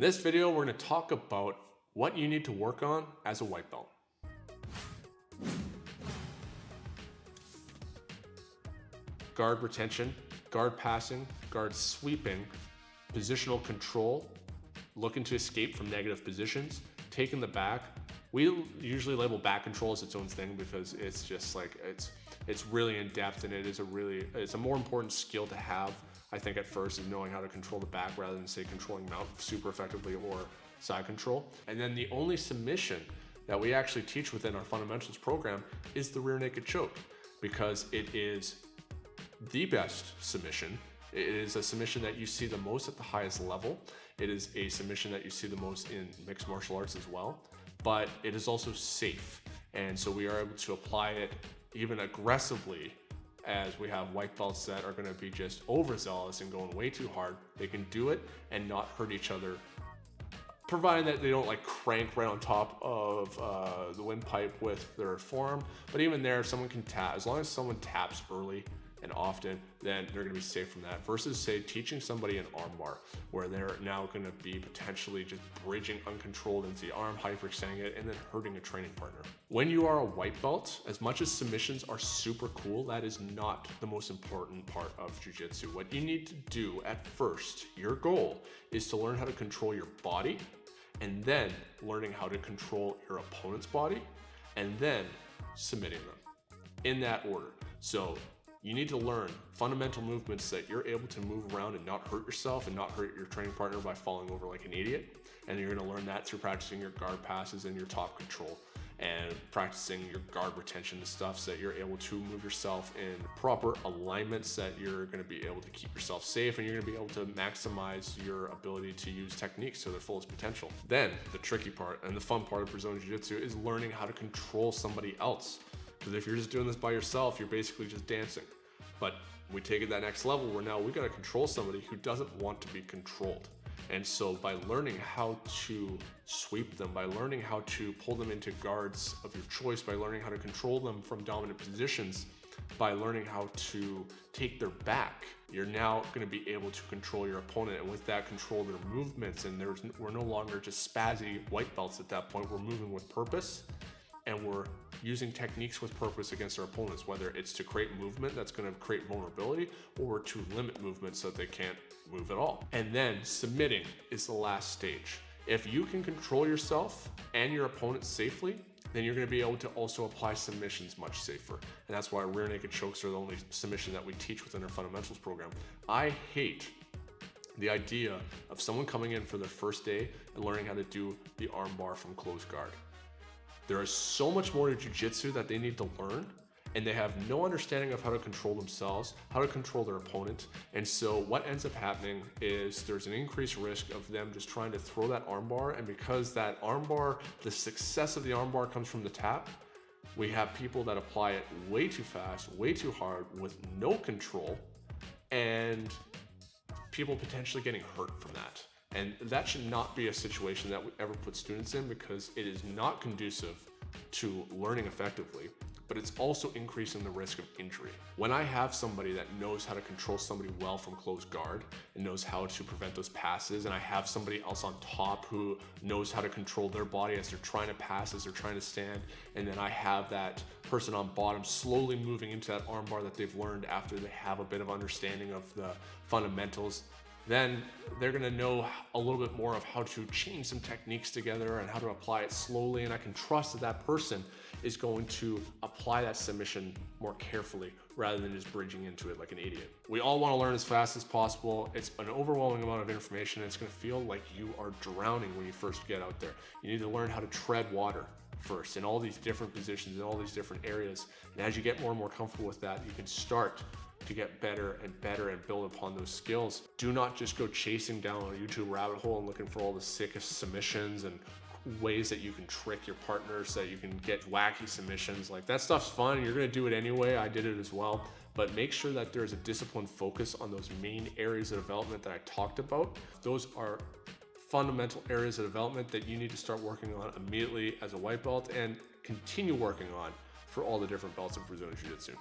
this video, we're going to talk about what you need to work on as a white belt. Guard retention, guard passing, guard sweeping, positional control, looking to escape from negative positions, taking the back. We usually label back control as its own thing because it's just like, it's really in depth, and it's a more important skill to have, I think, at first, is knowing how to control the back rather than, say, controlling mount super effectively or side control. And then the only submission that we actually teach within our fundamentals program is the rear naked choke, because it is the best submission. It is a submission that you see the most at the highest level. It is a submission that you see the most in mixed martial arts as well, but it is also safe. And so we are able to apply it even aggressively, as we have white belts that are going to be just overzealous and going way too hard. They can do it and not hurt each other, provided that they don't like crank right on top of the windpipe with their forearm. But even there, someone can tap. As long as someone taps early and often, then they're going to be safe from that, versus, say, teaching somebody an arm bar where they're now going to be potentially just bridging uncontrolled into the arm, hyperextending it, and then hurting a training partner. When you are a white belt, as much as submissions are super cool, that is not the most important part of jiu-jitsu. What you need to do at first, your goal is to learn how to control your body, and then learning how to control your opponent's body, and then submitting them in that order. So you need to learn fundamental movements that you're able to move around and not hurt yourself and not hurt your training partner by falling over like an idiot. And you're going to learn that through practicing your guard passes and your top control, and practicing your guard retention and stuff, so that you're able to move yourself in proper alignments, that you're going to be able to keep yourself safe, and you're going to be able to maximize your ability to use techniques to their fullest potential. Then the tricky part and the fun part of Brazilian Jiu Jitsu is learning how to control somebody else. Because if you're just doing this by yourself, you're basically just dancing. But we take it that next level where now we got to control somebody who doesn't want to be controlled. And so by learning how to sweep them, by learning how to pull them into guards of your choice, by learning how to control them from dominant positions, by learning how to take their back, you're now going to be able to control your opponent, and with that, control their movements. And we're no longer just spazzy white belts at that point. We're moving with purpose, and we're using techniques with purpose against our opponents, whether it's to create movement that's going to create vulnerability, or to limit movement so that they can't move at all. And then submitting is the last stage. If you can control yourself and your opponent safely, then you're going to be able to also apply submissions much safer. And that's why rear naked chokes are the only submission that we teach within our fundamentals program. I hate the idea of someone coming in for their first day and learning how to do the arm bar from closed guard. There is so much more to jiu-jitsu that they need to learn, and they have no understanding of how to control themselves, how to control their opponent. And so what ends up happening is there's an increased risk of them just trying to throw that arm bar, and because that arm bar, the success of the arm bar comes from the tap, we have people that apply it way too fast, way too hard, with no control, and people potentially getting hurt from that. And that should not be a situation that we ever put students in, because it is not conducive to learning effectively, but it's also increasing the risk of injury. When I have somebody that knows how to control somebody well from closed guard and knows how to prevent those passes, and I have somebody else on top who knows how to control their body as they're trying to pass, as they're trying to stand, and then I have that person on bottom slowly moving into that arm bar that they've learned after they have a bit of understanding of the fundamentals, then they're going to know a little bit more of how to chain some techniques together and how to apply it slowly. And I can trust that that person is going to apply that submission more carefully rather than just bridging into it like an idiot. We all want to learn as fast as possible. It's an overwhelming amount of information, and it's going to feel like you are drowning when you first get out there. You need to learn how to tread water first in all these different positions, in all these different areas. And as you get more and more comfortable with that, you can start to get better and better and build upon those skills. Do not just go chasing down a YouTube rabbit hole and looking for all the sickest submissions and ways that you can trick your partners so that you can get wacky submissions. Like, that stuff's fun. You're going to do it anyway. I did it as well. But make sure that there's a disciplined focus on those main areas of development that I talked about. Those are fundamental areas of development that you need to start working on immediately as a white belt, and continue working on for all the different belts of Brazilian Jiu Jitsu.